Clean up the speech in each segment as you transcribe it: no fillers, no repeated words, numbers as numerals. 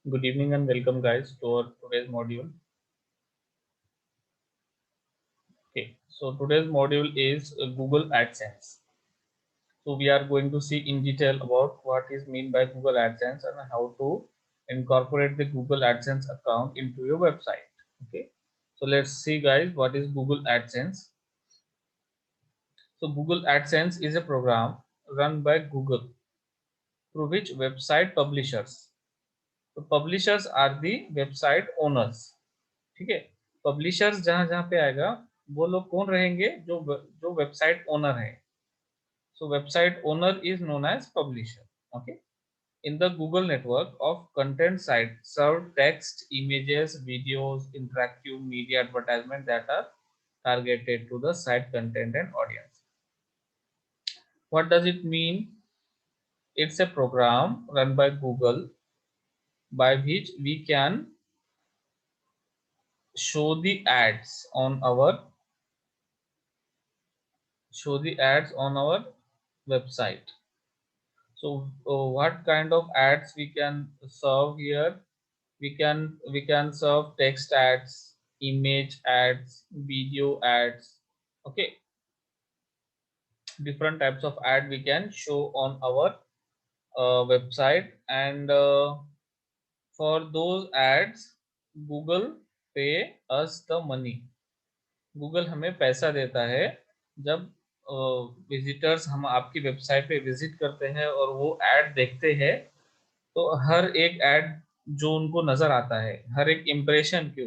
Good evening and welcome guys to our today's module. Okay, so today's module is Google AdSense. So we are going to see in detail about what is meant by Google AdSense and how to incorporate the Google AdSense account into your website. Okay, so let's see guys what is Google AdSense. So Google AdSense is a program run by Google through which website publishers. So publishers are the website owners. ठीक है, publishers जहां जहां पे आएगा वो लोग कौन रहेंगे, जो जो वेबसाइट ओनर है. सो website owner is known as publisher. Okay, in the Google network of content sites serve text, images, videos, interactive media advertisement that are targeted to the site content and audience. What does it mean? It's a program run by Google by which we can show the ads on our website. So what kind of ads we can serve here? We can serve text ads, image ads, video ads. Okay, different types of ad we can show on our website, and for those ads, Google pay us the money. Google हमें पैसा देता है जब visitors हम आपकी website पे visit करते हैं और वो ऐड देखते हैं. तो हर एक ऐड जो उनको नजर आता है, हर एक इम्प्रेशन के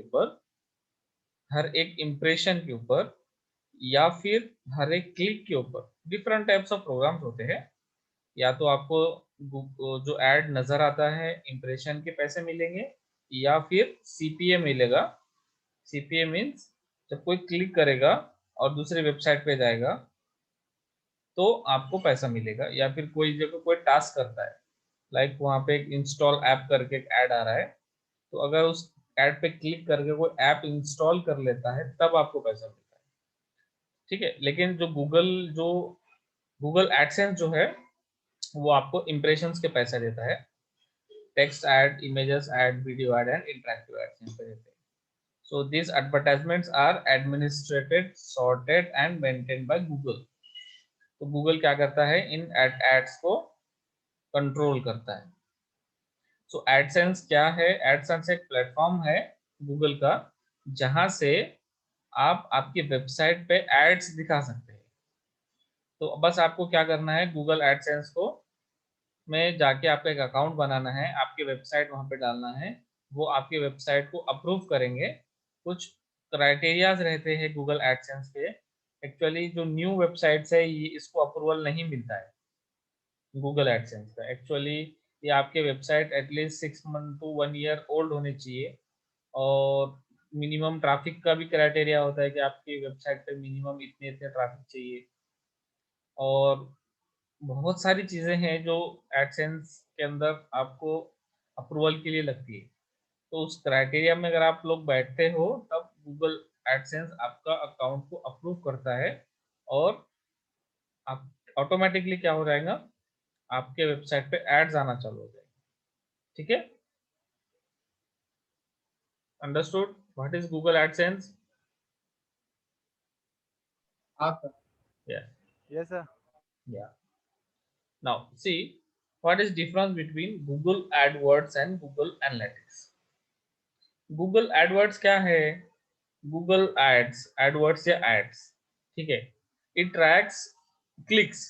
ऊपर या फिर हर एक क्लिक के ऊपर डिफरेंट टाइप्स ऑफ प्रोग्राम्स होते हैं. या तो आपको जो ऐड नजर आता है इम्प्रेशन के पैसे मिलेंगे, या फिर सीपीए मिलेगा. सीपीए मीन्स जब कोई क्लिक करेगा और दूसरी वेबसाइट पे जाएगा तो आपको पैसा मिलेगा, या फिर कोई जगह कोई टास्क करता है, लाइक वहां पे एक इंस्टॉल ऐप करके एक ऐड आ रहा है, तो अगर उस ऐड पे क्लिक करके कोई ऐप इंस्टॉल कर लेता है तब आपको पैसा मिलता है. ठीक है, लेकिन जो गूगल एडसेंस जो है वो आपको इम्प्रेशंस के पैसा देता है. Text add, images add, video add and interactive ads यहाँ पे देते हैं. So these advertisements are administrated, sorted and maintained by Google. तो गूगल क्या करता है, इन एड्स को कंट्रोल करता है. सो एडसेंस क्या है? एडसेंस एक प्लेटफॉर्म है गूगल का जहां से आप आपकी वेबसाइट पे एड्स दिखा सकते हैं. तो बस आपको क्या करना है, गूगल एडसेंस को में जाके आपका एक अकाउंट बनाना है, आपकी वेबसाइट वहां पे डालना है, वो आपकी वेबसाइट को अप्रूव करेंगे. कुछ क्राइटेरियाज रहते हैं गूगल एडसेंस के. एक्चुअली जो न्यू वेबसाइट्स है ये इसको अप्रूवल नहीं मिलता है गूगल एडसेंस का. एक्चुअली ये आपके website at least 6 month to 1 year old होनी चाहिए, और मिनिमम ट्रैफिक का भी क्राइटेरिया होता है कि आपकी वेबसाइट पे मिनिमम इतने इतने ट्रैफिक चाहिए. और बहुत सारी चीज़ें हैं जो एडसेंस के अंदर आपको अप्रूवल के लिए लगती है. तो उस क्राइटेरिया में अगर आप लोग बैठते हो तब गूगल एडसेंस आपका अकाउंट को अप्रूव करता है, और आप ऑटोमेटिकली क्या हो जाएगा, आपके वेबसाइट पे एड्स आना चालू हो जाएगा. ठीक है, understood what is Google AdSense? हाँ सर। या Yes, sir. या now see what is difference between Google AdWords and Google Analytics. Google AdWords क्या है? गूगल एड्स, एडवर्ड्स या एड्स, ठीक है, it tracks clicks.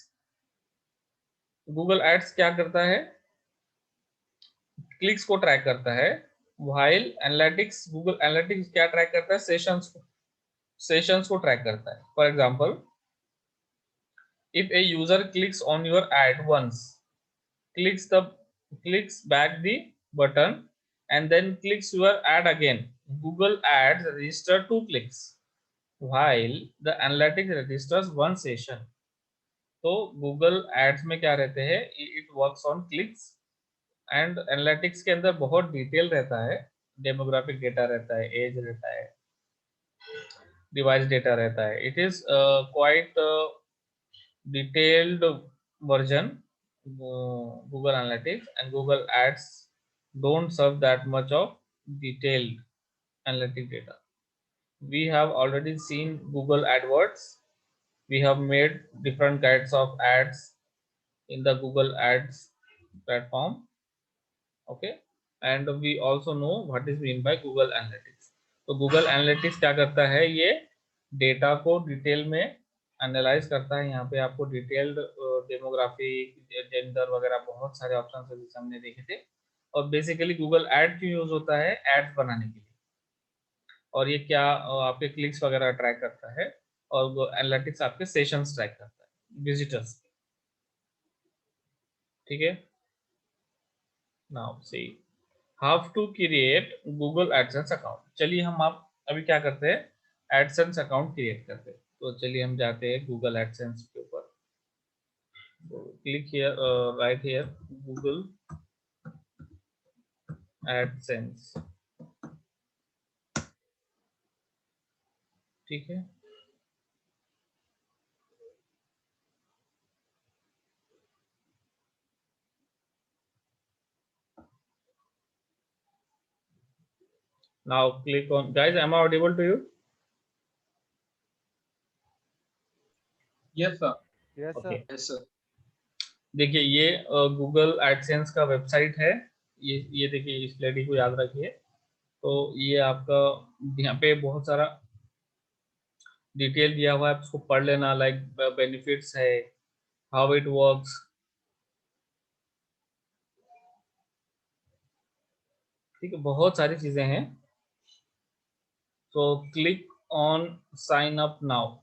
Google Ads क्या करता है? क्लिक्स को ट्रैक करता है. व्हाइल एनालिटिक्स, गूगल एनालिटिक्स क्या ट्रैक करता है? सेशंस को ट्रैक करता है. For example, if a user clicks on your ad once, clicks back the button and then clicks your ad again, Google Ads register 2 clicks while the analytics registers 1 session. तो Google ads में क्या रहते हैं, it works on clicks, and analytics के अंदर बहुत detail रहता है. डेमोग्राफिक डेटा रहता है, एज रहता है, डिवाइस डेटा रहता है. It is quite detailed version, Google Analytics and Google Ads don't serve that much of detailed analytic data. We have already seen Google AdWords. We have made different kinds of ads in the Google Ads platform. Okay, and we also know what is mean by Google Analytics. तो Google Analytics क्या करता है, ये data को detail में analyse करता है. यहाँ पे आपको डिटेल्ड डेमोग्राफी, जेंडर वगैरह बहुत सारे ऑप्शन है जिसे हमने देखे थे. और बेसिकली गूगल एड क्यों यूज होता है, एड्स बनाने के लिए. और ये क्या आपके क्लिक्स वगैरह ट्रैक करता है, और एनालिटिक्स आपके सेशंस ट्रैक करता है, विजिटर्स. ठीक है. Now see how to create Google AdSense account. चलिए हम आप अभी क्या करते हैं, एडसेंस अकाउंट क्रिएट करते हैं. तो चलिए हम जाते हैं गूगल एडसेंस के ऊपर. Click here, right here, Google AdSense. ठीक है. Now click on, guys am I audible to you? Yes, sir. Yes, sir. Okay. Yes, sir. देखिए ये गूगल एडसेंस का वेबसाइट है. ये देखिए, इस लेडी को याद रखिए. तो ये आपका यहाँ पे बहुत सारा डिटेल दिया हुआ है, आप उसको पढ़ लेना. लाइक बेनिफिट्स है, हाउ इट वर्क्स. ठीक है, बहुत सारी चीजें हैं. तो click on sign up now.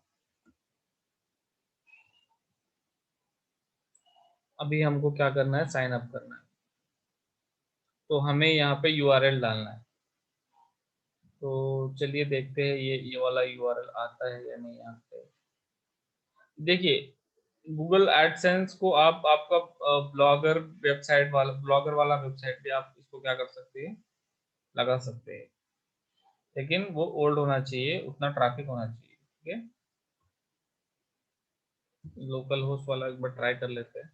अभी हमको क्या करना है, साइन अप करना है. तो हमें यहाँ पे यूआरएल डालना है. तो चलिए देखते हैं ये वाला यूआरएल आता है या नहीं आता है. देखिए गूगल एडसेंस को आप आपका ब्लॉगर वाला वेबसाइट पे आप इसको क्या कर सकते हैं, लगा सकते हैं. लेकिन वो ओल्ड होना चाहिए, उतना ट्रैफिक होना चाहिए. ठीक है, लोकल होस्ट वाला एक बार ट्राई कर लेते हैं.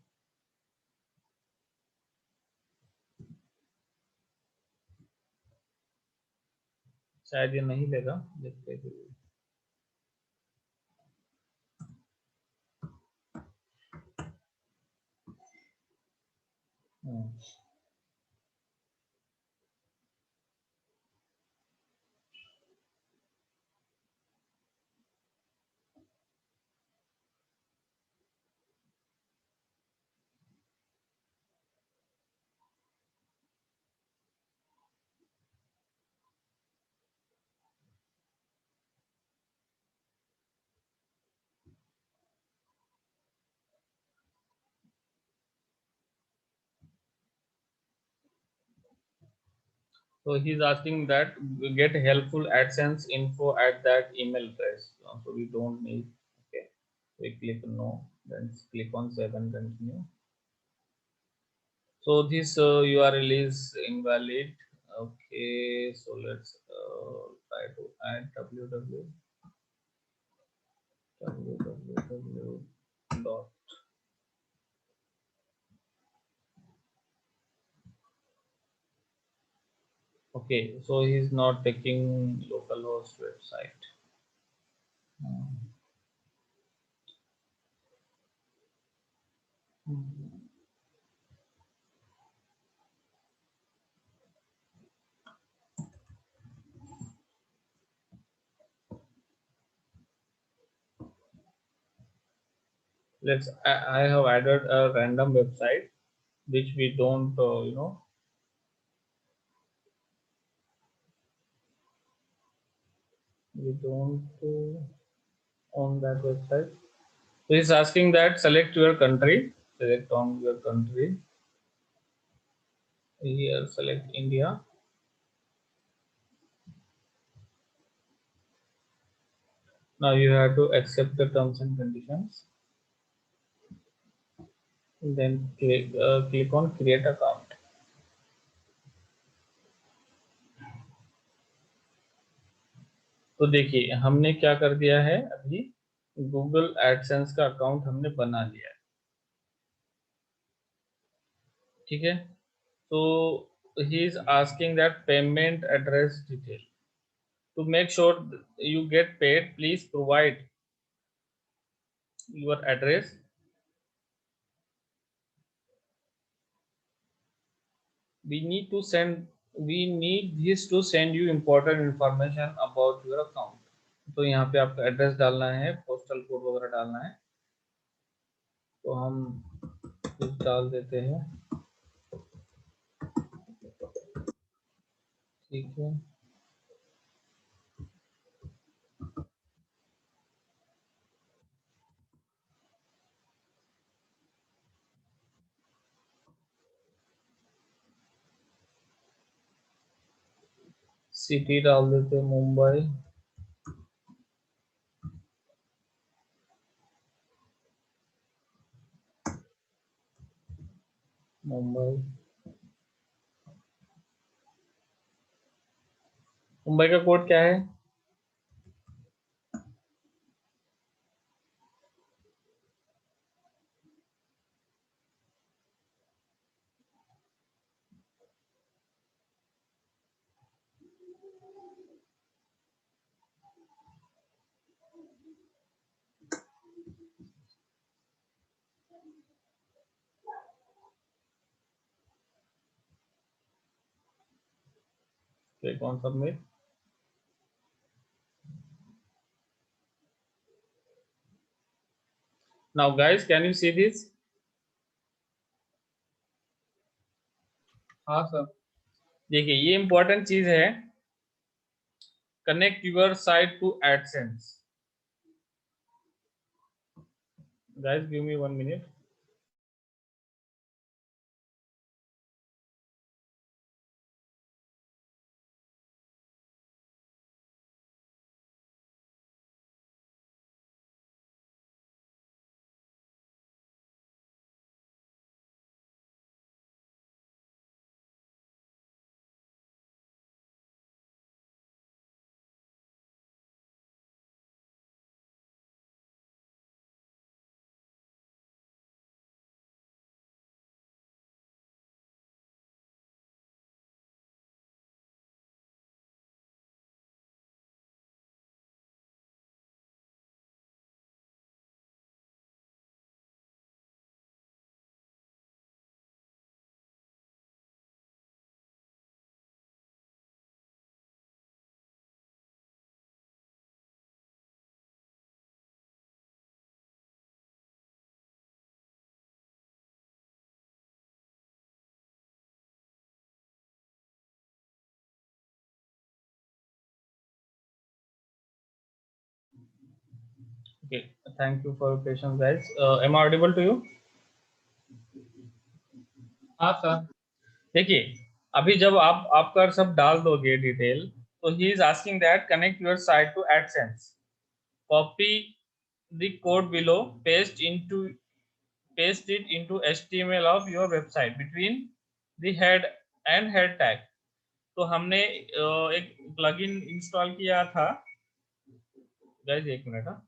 शायद ये नहीं लेगा, देखते हैं. So he's asking that get helpful AdSense info at that email address. So we don't need. Okay, we click no, then click on save and continue. So this URL is invalid. Okay, so let's try to add www. Dot. Okay, so he's not taking localhost website. I have added a random website which we don't we don't own that website. So he's asking that select your country, select on your country. Here select India. Now you have to accept the terms and conditions. Then click on create account. तो देखिए हमने क्या कर दिया है, अभी Google AdSense का account हमने बना लिया है. ठीक है, तो he is asking that payment address detail. To make sure you get paid, please provide your address. We need this to send you important information about your account. तो यहाँ पे आपका एड्रेस डालना है, पोस्टल कोड वगैरह डालना है, तो हम कुछ डाल देते हैं, ठीक है। सिटी डाल देते हैं मुंबई, मुंबई मुंबई का कोड क्या है? Click on submit. Now guys, can you see this? हाँ सर। देखिए ये इंपॉर्टेंट चीज है, connect your site to AdSense. Guys give me 1 minute. Okay, thank you for your patience guys. Am I audible to you? हाँ sir. देखिए अभी जब आप आपका सब डाल दोगे डिटेल, तो he is asking that connect your site to AdSense, copy the code below, paste it into HTML of your website between the head and head tag। तो हमने एक प्लगइन इंस्टॉल किया था गाइस, 1 मिनट। हाँ,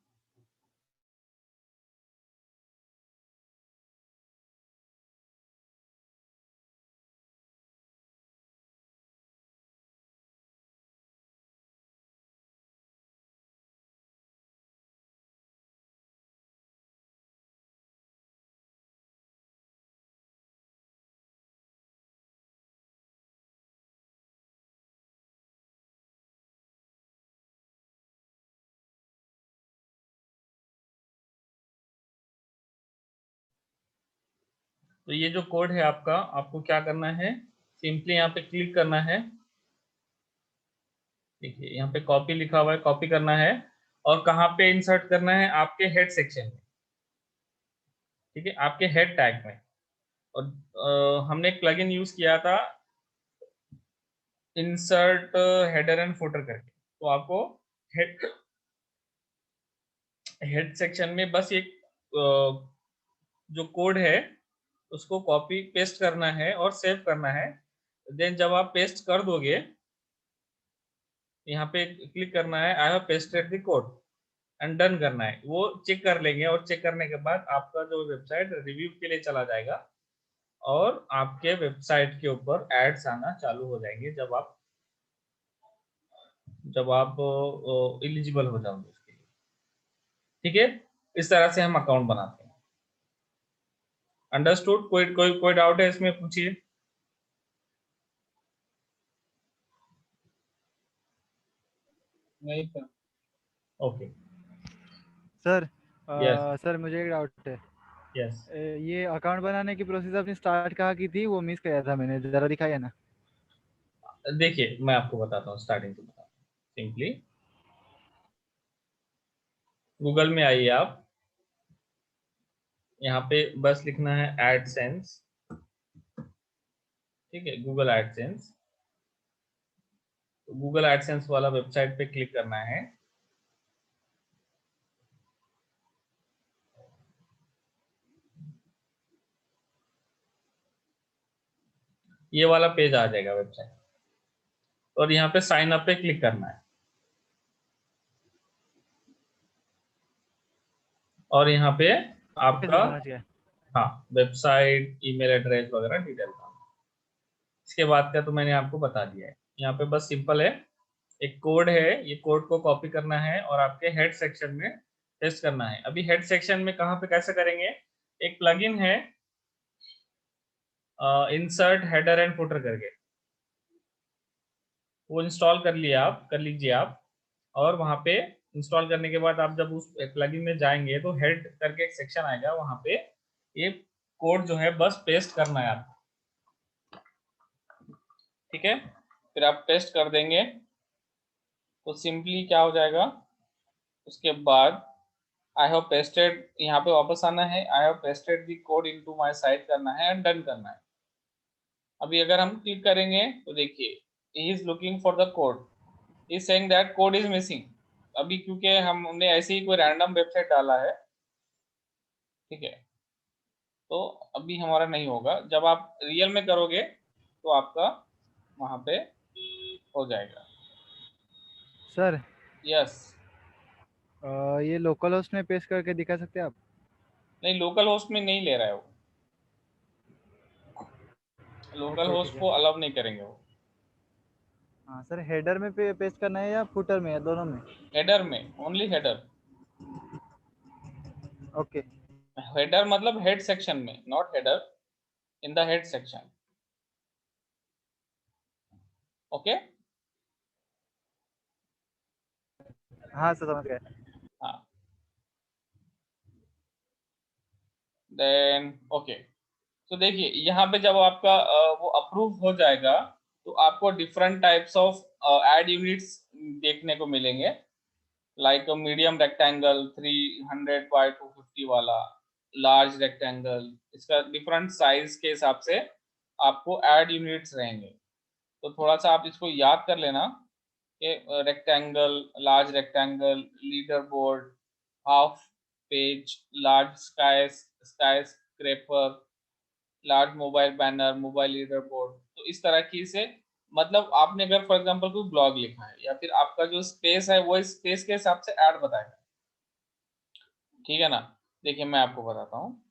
तो ये जो कोड है आपका, आपको क्या करना है, सिंपली यहाँ पे क्लिक करना है। देखिए यहाँ पे कॉपी लिखा हुआ है, कॉपी करना है और कहाँ पे इंसर्ट करना है, आपके हेड सेक्शन में, ठीक है, आपके हेड टैग में। और हमने एक प्लगइन यूज किया था इंसर्ट हेडर एंड फुटर करके, तो आपको हेड हेड सेक्शन में बस एक जो कोड है उसको कॉपी पेस्ट करना है और सेव करना है। देन जब आप पेस्ट कर दोगे, यहाँ पे क्लिक करना है I have pasted the code and done करना है। वो चेक कर लेंगे और चेक करने के बाद आपका जो वेबसाइट रिव्यू के लिए चला जाएगा और आपके वेबसाइट के ऊपर एड्स आना चालू हो जाएंगे जब आप एलिजिबल हो जाओगे उसके लिए। ठीक है, इस तरह से हम अकाउंट बनाते हैं। अंडरस्टूड? कोई डाउट है इसमें, पूछिए। नहीं sir. Okay. Sir yes. Sir मुझे एक डाउट है। यस, ये अकाउंट बनाने की प्रोसेस आपने स्टार्ट कहाँ की थी, वो मिस किया था मैंने, जरा दिखाया ना। देखिए मैं आपको बताता हूँ, स्टार्टिंग से बताता हूँ। सिंपली गूगल में आइए आप, यहाँ पे बस लिखना है एडसेंस। ठीक है, गूगल एडसेंस। तो गूगल एडसेंस वाला वेबसाइट पे क्लिक करना है। ये वाला पेज आ जाएगा वेबसाइट, और यहाँ पे साइन अप पे क्लिक करना है, और यहाँ पे ओके सर, आपका, समझ गया। हाँ, वेबसाइट, ईमेल एड्रेस वगैरह डिटेल का। इसके बाद का तो मैंने आपको बता दिया है। यहाँ पे बस सिंपल है, एक कोड है, ये कोड को कॉपी करना है और आपके हेड सेक्शन में पेस्ट करना है। अभी हेड सेक्शन में कहाँ पे कैसे करेंगे, एक प्लगइन है इंसर्ट हेडर एंड फुटर करके, वो इंस्टॉल कर लीजिए आप। और वहाँ पे इंस्टॉल करने के बाद आप जब उस प्लगइन में जाएंगे तो हेड करके एक सेक्शन आएगा, वहाँ पे ये कोड जो है बस पेस्ट करना है आपको। ठीक है, फिर आप पेस्ट कर देंगे तो सिंपली क्या हो जाएगा, उसके बाद आई हैव पेस्टेड, यहाँ पे वापस आना है, I have pasted the code into my site करना है एंड डन करना है। अभी अगर हम क्लिक करेंगे तो देखिए, he is looking for the code, is saying that code is missing. अभी क्योंकि हमने ऐसे ही कोई रैंडम वेबसाइट डाला है, ठीक है, तो अभी हमारा नहीं होगा। जब आप रियल में करोगे तो आपका वहां पे हो जाएगा। Sir yes. ये लोकल होस्ट में पेस्ट करके दिखा सकते हैं आप? नहीं, लोकल होस्ट में नहीं ले रहा है वो, लोकल ओके ठीक होस्ट है। को अलाउ नहीं करेंगे वो। हाँ सर, हेडर में पेस्ट करना है या फुटर में, या दोनों में? हेडर में, ओनली हेडर। ओके। हेडर मतलब हेड सेक्शन में, not header, in the head section. Okay. हाँ सर, समझ गए। हाँ, देन ओके। तो देखिए यहाँ पे जब आपका वो अप्रूव हो जाएगा तो आपको different types of ad units देखने को मिलेंगे, लाइक मीडियम रेक्टेंगल 300 बाय 250 वाला, लार्ज रेक्टेंगल, इसका डिफरेंट साइज के हिसाब से आपको एड यूनिट्स रहेंगे। तो थोड़ा सा आप इसको याद कर लेना कि rectangle, large rectangle, leader board, half page, large sky scraper, large mobile banner, mobile leader board. तो इस तरह की से, मतलब आपने अगर फॉर एग्जांपल कोई ब्लॉग लिखा है या फिर आपका जो स्पेस है वो स्पेस के हिसाब से ऐड बताएगा। ठीक है ना? देखिए मैं आपको बताता हूँ,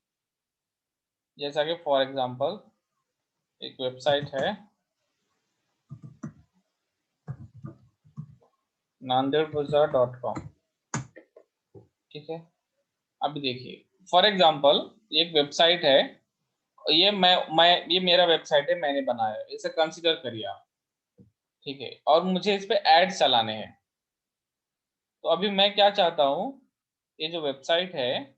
जैसा कि फॉर एग्जांपल एक वेबसाइट है nandeedbazaar.com। ठीक है, अभी देखिए फॉर एग्जांपल एक वेबसाइट है, ये ये मेरा वेबसाइट है, मैंने बनाया है, इसे कंसीडर करिए आप। ठीक है, और मुझे इस पे एड चलाने हैं। तो अभी मैं क्या चाहता हूँ, ये जो वेबसाइट है,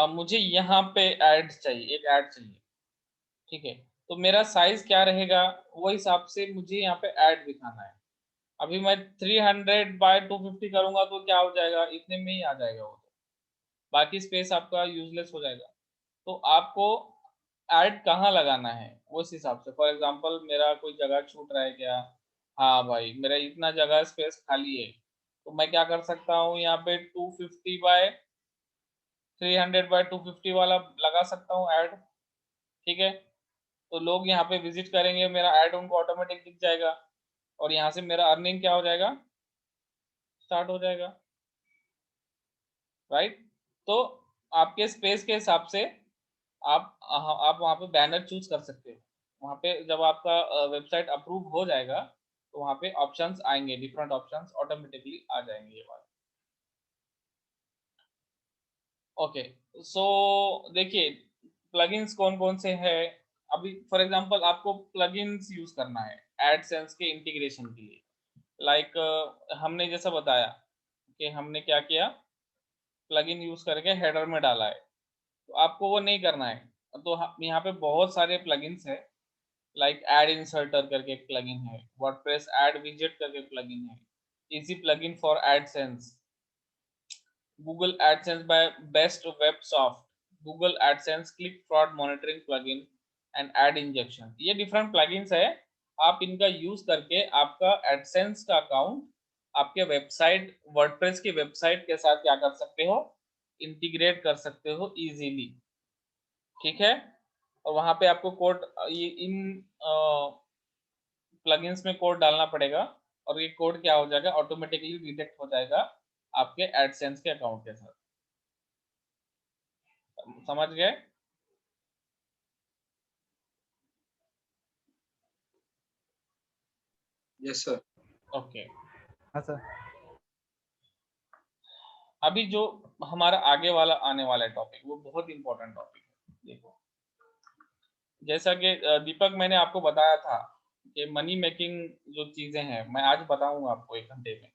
मुझे यहाँ पे ऐड चाहिए, एक ऐड चाहिए। ठीक है, तो मेरा साइज क्या रहेगा, वो हिसाब से मुझे यहाँ पे ऐड दिखाना है। अभी मैं 300 बाय 250 करूंगा तो क्या हो जाएगा, इतने में ही आ जाएगा वो, तो बाकी स्पेस आपका यूजलेस हो जाएगा। तो आपको ऐड कहाँ लगाना है उस हिसाब से, फॉर एग्जांपल मेरा कोई जगह छूट रहा है क्या, हाँ भाई मेरा इतना जगह स्पेस खाली है, तो मैं क्या कर सकता हूँ, यहाँ पे 250 बाय 300 बाय 250 वाला लगा सकता हूँ ऐड। ठीक है, तो लोग यहाँ पे विजिट करेंगे, मेरा ऐड उनको ऑटोमेटिक दिख जाएगा, और यहाँ से मेरा अर्निंग क्या हो जाएगा, स्टार्ट हो जाएगा। राइट? तो आपके स्पेस के हिसाब से आप वहाँ पे बैनर चूज कर सकते हो। वहाँ पे जब आपका वेबसाइट अप्रूव हो जाएगा तो वहाँ पे ऑप्शंस आएंगे, डिफरेंट ऑप्शंस ऑटोमेटिकली आ जाएंगे ये वाले। ओके, सो देखिए प्लगइन्स कौन कौन से हैं। अभी फॉर एग्जांपल आपको प्लगइन्स यूज करना है एडसेंस के इंटीग्रेशन के लिए। लाइक हमने जैसा बताया कि हमने क्या किया, प्लगइन यूज करके हेडर में डाला है, तो आपको वो नहीं करना है। तो यहाँ पे बहुत सारे प्लगइन्स है, लाइक एड इंसर्टर करके एक प्लगइन है, वर्डप्रेस एड विजेट करके प्लगइन है, easy plugin for AdSense, Google AdSense by BestWebSoft, Google AdSense click fraud monitoring plugin and ad injection. ये डिफरेंट प्लगइन्स है। आप इनका यूज करके आपका एडसेंस का अकाउंट आपके वेबसाइट वर्डप्रेस की वेबसाइट के साथ क्या कर सकते हो, इंटीग्रेट कर सकते हो इजीली। ठीक है, और वहां पे आपको कोड ये इन प्लगइन्स में कोड डालना पड़ेगा और ये कोड क्या हो जाएगा, ऑटोमेटिकली डिटेक्ट हो जाएगा आपके एडसेंस के अकाउंट के साथ। समझ गए? Yes sir. ओके, हाँ सर। अभी जो हमारा आगे वाला आने वाला टॉपिक वो बहुत इंपॉर्टेंट टॉपिक है। देखो जैसा कि दीपक मैंने आपको बताया था कि मनी मेकिंग जो चीजें हैं मैं आज बताऊंगा आपको 1 घंटे में।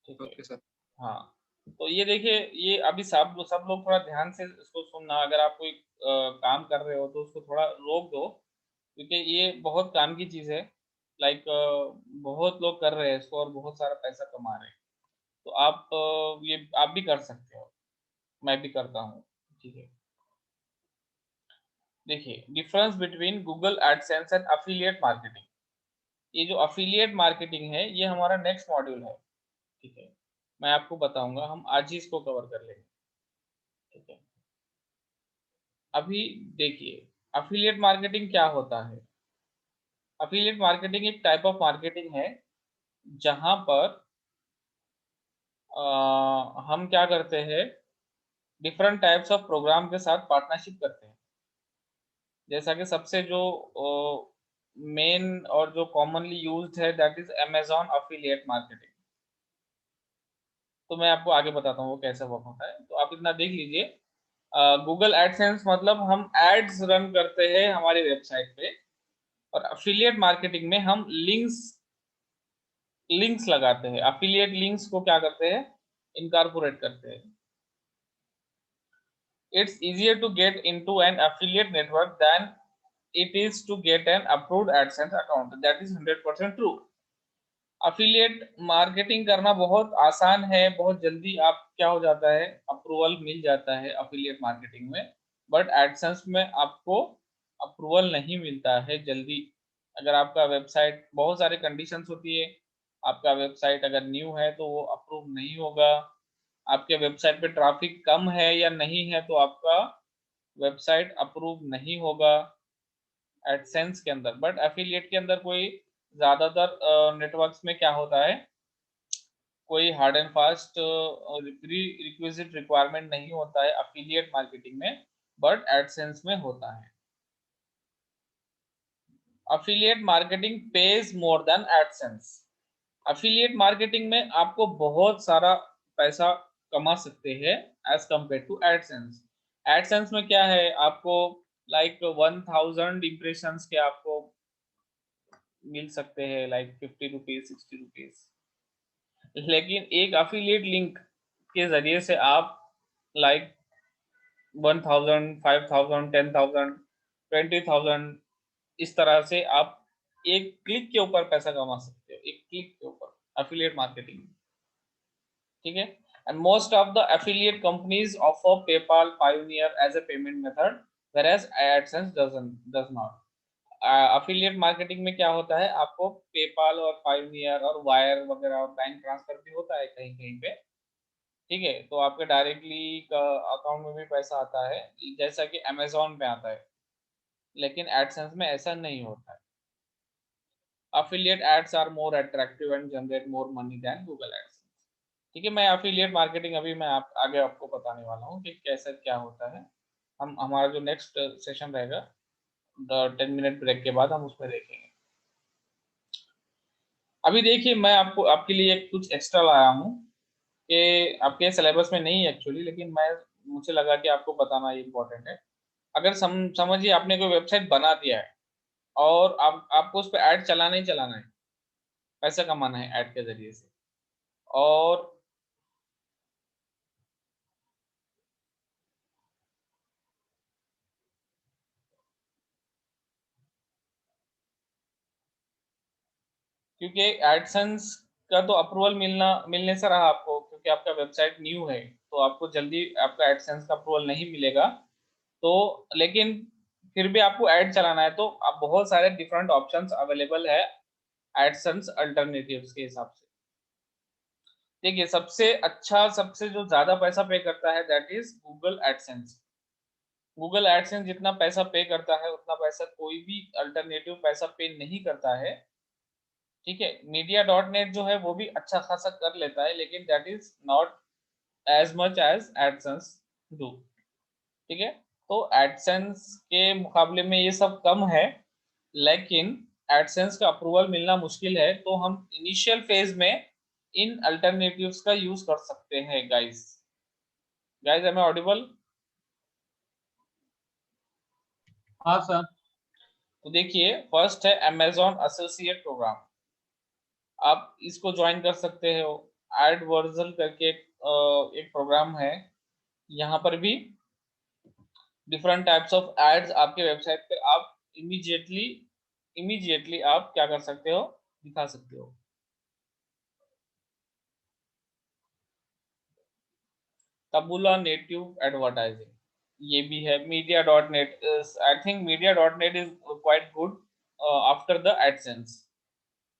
ठीक है, ओके सर। हाँ, तो ये देखिए, ये अभी सब सब लोग थोड़ा ध्यान से इसको सुनना। अगर आप कोई काम कर रहे हो तो उसको थोड़ा रोक दो, क्योंकि ये बहुत काम की चीज़ है। लाइक बहुत लोग कर रहे हैं इसको और बहुत सारा पैसा कमा रहे हैं। तो आप ये आप भी कर सकते हो, मैं भी करता हूँ। ठीक है, देखिए difference between Google AdSense and affiliate marketing. ये जो अफिलिएट मार्केटिंग है ये हमारा नेक्स्ट मॉड्यूल है। ठीक है, मैं आपको बताऊंगा, हम आज ही इसको कवर कर लेंगे। ठीक है, अभी देखिए अफिलिएट मार्केटिंग क्या होता है। अफिलिएट मार्केटिंग एक टाइप ऑफ मार्केटिंग है जहां पर हम क्या करते हैं, डिफरेंट टाइप्स ऑफ प्रोग्राम के साथ पार्टनरशिप करते हैं। जैसा कि सबसे जो मेन और जो कॉमनली यूज्ड है that is Amazon affiliate marketing. तो मैं आपको आगे बताता हूँ वो कैसे वर्क होता है, तो आप इतना देख लीजिए। गूगल एडसेंस मतलब हम एड्स रन करते हैं हमारी वेबसाइट पे, और अफिलिएट मार्केटिंग में हम लिंक्स लिंक्स लगाते हैं। अफिलिएट लिंक्स को क्या करते हैं, इनकारपोरेट करते हैं। It's easier to get into an affiliate network than it is to get an approved AdSense account. That is 100% true. Affiliate marketing करना बहुत आसान है, बहुत जल्दी आप क्या हो जाता है, अप्रूवल मिल जाता है अफिलिएट मार्केटिंग में। बट एडसेंस में आपको अप्रूवल नहीं मिलता है जल्दी। अगर आपका वेबसाइट, बहुत सारे कंडीशंस होती है, आपका वेबसाइट अगर न्यू है तो वो अप्रूव नहीं होगा। आपके वेबसाइट पे ट्रैफिक कम है या नहीं है तो आपका वेबसाइट अप्रूव नहीं होगा एडसेंस के अंदर। बट एफिलिएट के अंदर कोई ज्यादातर नेटवर्क्स में क्या होता है, कोई hard and fast prerequisite requirement नहीं होता है अफिलिएट मार्केटिंग में, बट एडसेंस में होता है। Affiliate marketing pays more than AdSense. Affiliate marketing में आपको बहुत सारा पैसा कमा सकते हैं as compare to AdSense. AdSense में क्या है, आपको लाइक 1000 इम्प्रेशन के आपको मिल सकते हैं, लाइक 50 रुपीज 60 रुपीज। लेकिन एक अफिलिएट लिंक के जरिए से आप लाइक 1000 5000 10,000 20,000 इस तरह से आप एक क्लिक के ऊपर पैसा कमा सकते हो, एक क्लिक के ऊपर अफिलिएट मार्केटिंग। ठीक है, and most of the affiliate companies offer PayPal Pioneer as a payment method, whereas AdSense does not. Affiliate marketing में क्या होता है, आपको पेपाल और पायोनियर और वायर वगैरह और बैंक ट्रांसफर भी होता है कहीं कहीं पे। ठीक है, तो आपके डायरेक्टली अकाउंट में भी पैसा आता है जैसा कि अमेजोन पे आता है, लेकिन एडसेंस में ऐसा नहीं होता है। affiliate ads are more attractive and generate more money than Google AdSense. ठीक है, मैं एफिलिएट मार्केटिंग अभी मैं आगे आपको बताने वाला हूँ कि कैसे क्या होता है। हम हमारा जो नेक्स्ट सेशन रहेगा 10 मिनट ब्रेक के बाद हम उसमें देखेंगे। अभी देखिए, मैं आपको आपके लिए कुछ एक्स्ट्रा लाया हूँ कि आपके सिलेबस में नहीं है एक्चुअली, लेकिन मुझे लगा कि आपको बताना ये इम्पोर्टेंट है। अगर समझिए आपने कोई वेबसाइट बना दिया है और आपको उस पर ऐड चलाना ही चलाना है, पैसा कमाना है ऐड के जरिए से, और क्योंकि एडसेंस का तो अप्रूवल मिलने से रहा आपको, क्योंकि आपका वेबसाइट न्यू है तो आपको जल्दी आपका एडसेंस का अप्रूवल नहीं मिलेगा। तो लेकिन फिर भी आपको ऐड चलाना है, तो आप बहुत सारे डिफरेंट ऑप्शंस अवेलेबल है एडसेंस अल्टरनेटिव्स के हिसाब से। देखिए, सबसे अच्छा, सबसे जो ज्यादा पैसा पे करता है that is Google AdSense. Google AdSense जितना पैसा पे करता है उतना पैसा कोई भी अल्टरनेटिव पैसा पे नहीं करता है। ठीक है, मीडिया डॉट नेट जो है वो भी अच्छा खासा कर लेता है, लेकिन that is not as much as AdSense do. ठीक है, तो एडसेंस के मुकाबले में ये सब कम है, लेकिन एडसेंस का अप्रूवल मिलना मुश्किल है, तो हम इनिशियल फेज में इन अल्टरनेटिव्स का यूज कर सकते हैं। Guys guys, am I audible? हाँ सर। तो देखिए, फर्स्ट है अमेजॉन एसोसिएट प्रोग्राम। आप इसको ज्वाइन कर सकते हो। एड वर्जल करके एक प्रोग्राम है। यहाँ पर भी डिफरेंट टाइप्स ऑफ एड्स आपके वेबसाइट पे आप इमीडिएटली आप क्या कर सकते हो, दिखा सकते हो। तबुला नेटिव एडवर्टाइजिंग ये भी है। Media dot net, I think media dot net is quite good after the AdSense.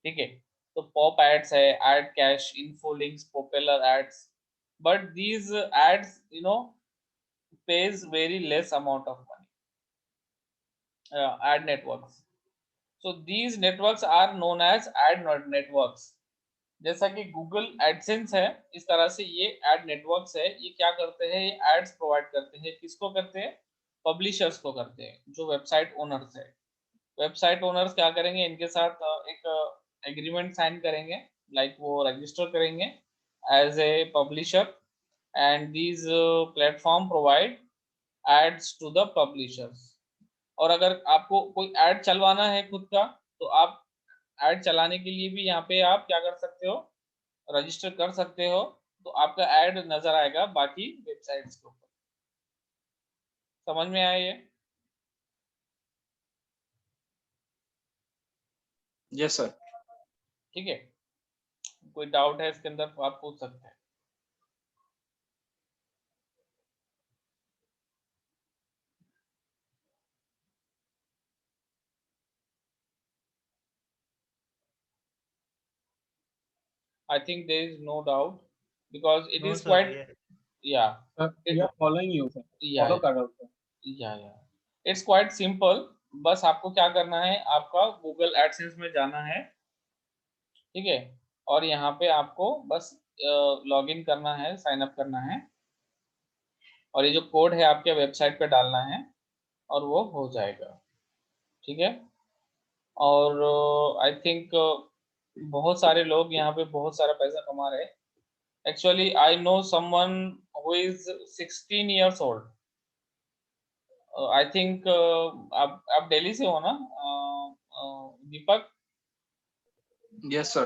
ठीक है, तो पॉप एड्स है, ad cash, info links, popular ads, but these ads pays very less amount of money. Ad networks, so these networks are known as ad networks। जैसा कि Google AdSense है, इस तरह से ये एड नेटवर्क्स है। ये क्या करते हैं, ये एड्स प्रोवाइड करते हैं। किसको करते हैं? पब्लिशर्स को करते हैं, जो वेबसाइट ओनर्स है। वेबसाइट ओनर्स क्या करेंगे, इनके साथ एक एग्रीमेंट साइन करेंगे, लाइक वो रजिस्टर करेंगे as a publisher, and these platform provide ads to the publishers. और अगर आपको कोई ऐड चलवाना है खुद का, तो आप ऐड चलाने के लिए भी यहाँ पे आप क्या कर सकते हो, रजिस्टर कर सकते हो। तो आपका ऐड नजर आएगा बाकी वेबसाइट्स के ऊपर। समझ में आया ये? Yes sir. ठीक है, कोई डाउट है इसके अंदर तो आप पूछ सकते हैं। I think there is no doubt because it No is sir, quite, yeah. yeah, sir we are following you sir, yeah, follow कर रहे हो sir. yeah, it's quite simple। बस आपको क्या करना है, आपका गूगल एडसेंस में जाना है। ठीक है, और यहाँ पे आपको बस लॉग इन करना है, साइन अप करना है, और ये जो कोड है आपके वेबसाइट पे डालना है, और वो हो जाएगा। ठीक है, और आई थिंक बहुत सारे लोग यहाँ पे बहुत सारा पैसा कमा रहे हैं। Actually I know someone who is 16 years old। I think आप दिल्ली से हो ना, दीपक? Yes sir.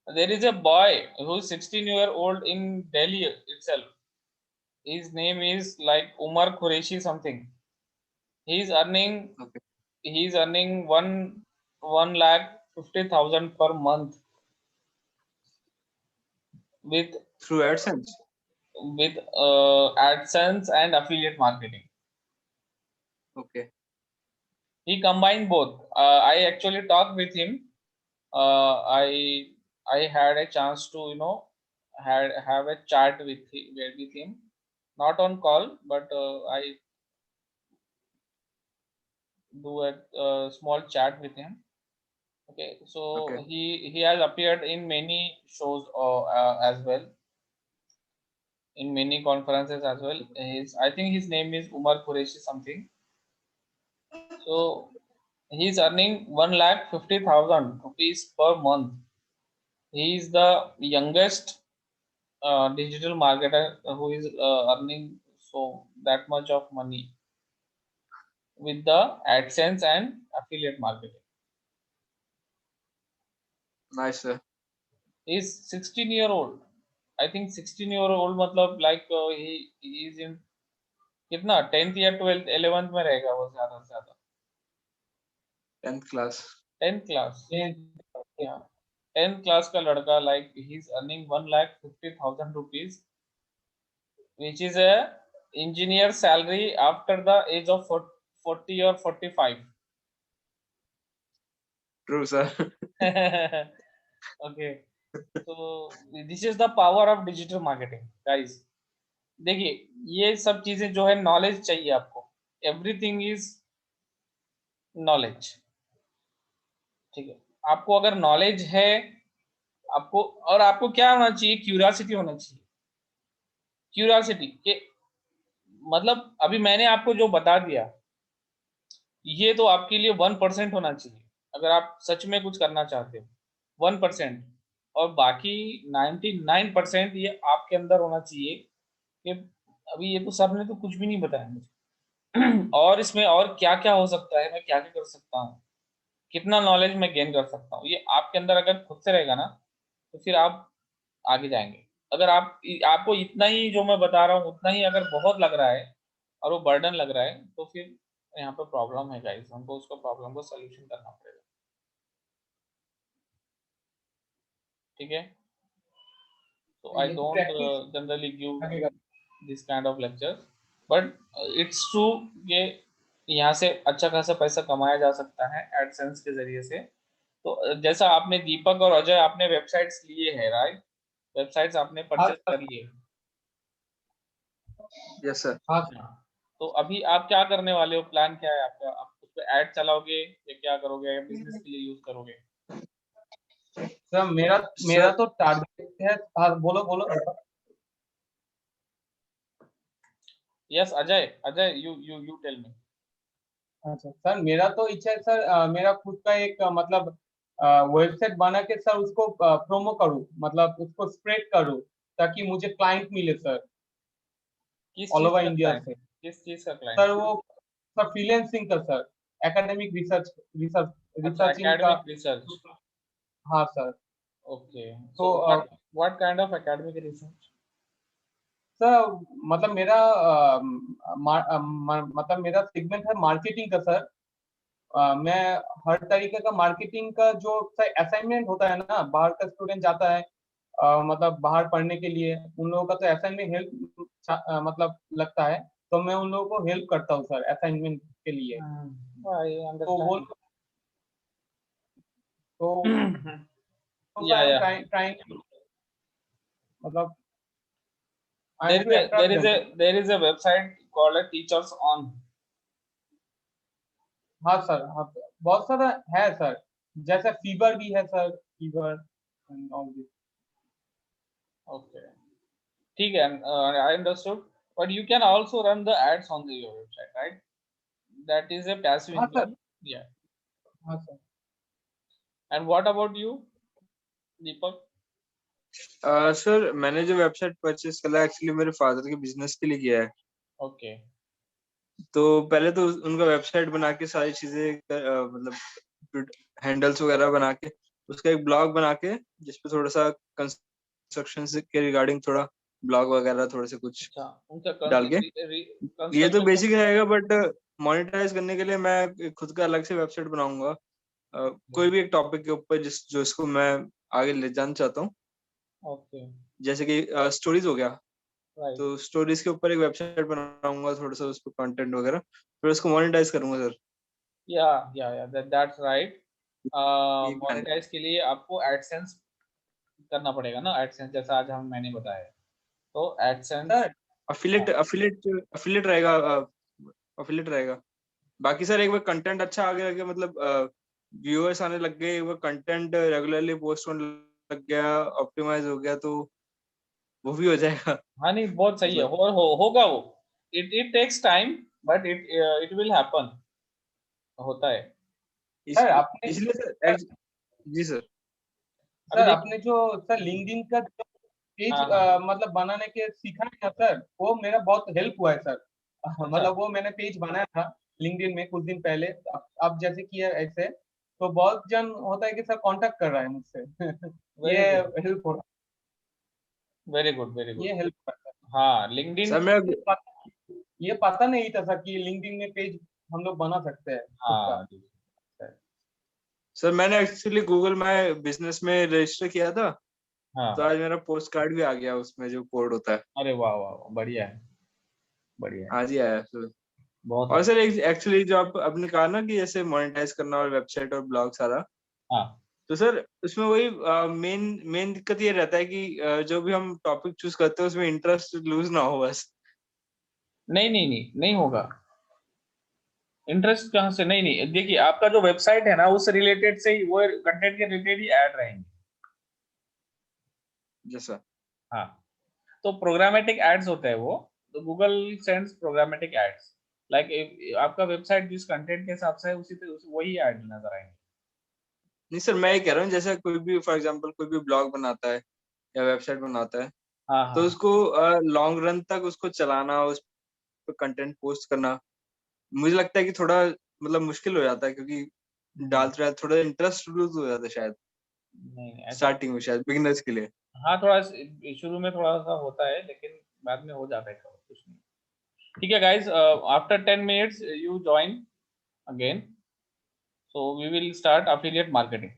There is a boy who is 16 year old in Delhi itself. His name is like Umar Qureshi something. He is earning Okay. he is earning 1,50,000 per month with Through AdSense. AdSense and affiliate marketing. Okay. He combined both. I actually talked with him. I had a chance to had have a chat with him, not on call, but I do a small chat with him. Okay, so Okay. he has appeared in many shows as well. in many conferences as well. I think his name is Umar Qureshi something. So he is earning 1,50,000 rupees per month. He is the youngest digital marketer who is earning so that much of money with the AdSense and affiliate marketing. Nice, sir. He is 16-year-old. I think 16-year-old मतलब like he is in कितना 10th या 12th 11th में रहेगा वो ज्यादा से ज्यादा 10th class. 10th class. Yeah, 10th class का लड़का like he is earning 1,50,000 rupees, which is a engineer salary after the age of 40 or 45. True, sir. Okay, so this is the power of digital marketing, guys. देखिए ये सब चीजें जो है knowledge चाहिए आपको. Everything is knowledge. ठीक है, आपको अगर नॉलेज है आपको, और आपको क्या होना चाहिए, क्यूरियोसिटी होना चाहिए. क्यूरियोसिटी के मतलब अभी मैंने आपको जो बता दिया ये तो आपके लिए 1% होना चाहिए अगर आप सच में कुछ करना चाहते हो. 1%. और बाकी 99% ये आपके अंदर होना चाहिए कि अभी ये तो सर ने तो कुछ भी नहीं बताया मुझे और इसमें और क्या क्या हो सकता है, मैं क्या क्या कर सकता हूँ, कितना नॉलेज मैं गेन कर सकता हूँ. ये आपके अंदर अगर खुद से रहेगा ना तो फिर आप आगे जाएंगे. अगर आपको इतना ही जो मैं बता रहा हूँ उतना ही अगर बहुत लग रहा है और वो बर्डन लग रहा है तो फिर यहाँ पे प्रॉब्लम है गाइस. हमको उसको प्रॉब्लम को सोल्यूशन करना पड़ेगा. ठीक है, तो I don't generally give this kind of lecture, but it's true कि यहाँ से अच्छा खासा पैसा कमाया जा सकता है एडसेंस के जरिए से. तो जैसा आपने दीपक और अजय आपने वेबसाइट्स लिए हैं, राइट? वेबसाइट्स आपने परचेज कर लिए. Yes, sir. तो अभी आप क्या करने वाले हो, प्लान क्या है आपका? आप उस पे ऐड चलाओगे या क्या करोगे, या बिजनेस के लिए यूज करोगे? सर मेरा तो टारगेट है. हाँ, बोलो बोलो. Yes Ajay you tell me. अच्छा सर, मेरा तो इच्छा है सर, मेरा खुद का एक मतलब वेबसाइट बना के सर उसको प्रोमो करूं, मतलब उसको स्प्रेड करूं ताकि मुझे क्लाइंट मिले सर किस ऑल चीज ओवर का इंडिया क्लाइंट? से. किस चीज का सर क्लाइंट? वो सर फ्रीलांसिंग का सर, एकेडमिक रिसर्चिंग अच्छा, का. Academic research. हाँ सर. ओके, तो so what kind of academic research? Sir मतलब मेरा मतलब मेरा सेगमेंट है मार्केटिंग का सर. मैं हर तरीके का मार्केटिंग का जो सर असाइनमेंट होता है ना, बाहर का स्टूडेंट जाता है मतलब बाहर पढ़ने के लिए, उन लोगों का तो असाइनमेंट हेल्प मतलब लगता है, तो मैं उन लोगों को हेल्प करता हूँ सर असाइनमेंट के लिए. आई तो वो अंडरस्टैंड. तो या आई एम या ट्राइंग मतलब I am to attract them. there is a website called Teachers On. हाँ सर, हाँ बहुत सारा है सर, जैसे फीवर भी है sir, fever and all this. Okay, ठीक है, I understood, but you can also run the ads on your website, right? That is a passive हाँ सर. income. Yeah. हाँ sir. And what about you, Deepak? Sir मैंने जो website purchase करा actually मेरे father के business के लिए किया है. Okay. तो पहले तो उनका वेबसाइट बना के सारी चीजें मतलब हैंडल्स वगैरह बना के उसका एक ब्लॉग बना के जिसपे थोड़ा सा कंस्ट्रक्शन के रिगार्डिंग थोड़ा ब्लॉग वगैरह थोड़े से कुछ अच्छा, उनका डाल के ये तो बेसिक रहेगा, बट मोनेटाइज करने के लिए मैं खुद का अलग से वेबसाइट बनाऊंगा कोई भी एक टॉपिक के ऊपर जो इसको मैं आगे ले जाना चाहता हूँ. ओके, जैसे कि स्टोरीज हो गया, राइट. तो स्टोरीज के ऊपर एक वेबसाइट बनाऊंगा, थोड़ा सा उस पर कंटेंट वगैरह, फिर उसको मोनेटाइज करूंगा सर. या दैट्स राइट. यही प्लान है. मोनेटाइज के लिए आपको एडसेंस करना पड़ेगा ना, एडसेंस जैसा आज मैंने बताया. तो एडसेंस सर अफिलिएट रहेगा. अफिलिएट रहेगा. बाकी सर एक बार कंटेंट अच्छा आ गया, मतलब व्यूअर्स आने लग गए, वो कंटेंट रेगुलरली पोस्ट होने लग गया, ऑप्टिमाइज हो गया, तो वो भी हो जाएगा। हाँ नहीं बहुत सही है, होगा वो। It takes time but it will happen, होता है। सर आपने इसलिए जी सर। अभी सर देखिए, आपने जो सर लिंक्डइन का जो पेज हाँ हाँ मतलब बनाने के सीखा है ना सर, वो मेरा बहुत हेल्प हुआ है सर। अच्छा, मतलब वो मैंने पेज बनाया था लिंक्डइन में कुछ दिन पहले। अब जैसे किया ऐसे, तो बहुत जन होता है कि सर कांटेक्ट कर रहा है मुझसे। वेरी ये गुड हेल्प हो रहा वेरी गुड वेरी है, गुड। ये हेल्प करता हाँ लिंक्डइन, सर मैं ये पता नहीं था सर कि लिंक्डइन में पेज हम लोग बना सकते हैं खुद का। हाँ जी, सर मैंने एक्चुअली गूगल माय बिजनेस में रजिस्टर किया था, तो हाँ। आज मेरा पोस्ट कार्ड भी आ गया उसमें जो कोड होता है, अरे वाह वाह वाह, बढ़िया है बढ़िया है, आज ही आया सर। बहुत और अच्छा। सर एक्चुअली जो आप आपने कहा ना कि जैसे मोनेटाइज करना और वेबसाइट और ब्लॉग सारा, हाँ तो सर उसमें वही मेन मेन दिक्कत ये रहता है कि जो भी हम टॉपिक चूज करते हैं उसमें इंटरेस्ट लूज ना हो बस। नहीं नहीं नहीं नहीं होगा, इंटरेस्ट कहाँ से, नहीं नहीं देखिए आपका जो वेबसाइट है ना उस रिलेटेड से ही, वो कंटेंट के रिलेटेड ही ऐड रहेंगे। जैसा हाँ तो प्रोग्रामेटिक एड्स होते हैं वो, तो Google sends programmatic ads, like आपका वेबसाइट जिस कंटेंट के हिसाब से है वही ऐड नजर आएंगे। नहीं सर, मैं ये कह रहा हूँ जैसे कोई भी फॉर एग्जांपल कोई भी ब्लॉग बनाता है या वेबसाइट बनाता है, हाँ तो हाँ उसको लॉन्ग रन तक उसको चलाना, उस पर कंटेंट पोस्ट करना, मुझे लगता है कि थोड़ा मतलब मुश्किल हो जाता है, क्योंकि डालते रहते थोड़ा इंटरेस्ट लूज हो जाता है शायद नहीं ऐसा, स्टार्टिंग में, शायद बिगिनर्स के लिए। हाँ थोड़ा शुरू में थोड़ा सा होता है लेकिन बाद में हो जाता है cover, कुछ नहीं। ठीक है guys, after 10 minutes you join again, so we will start affiliate marketing.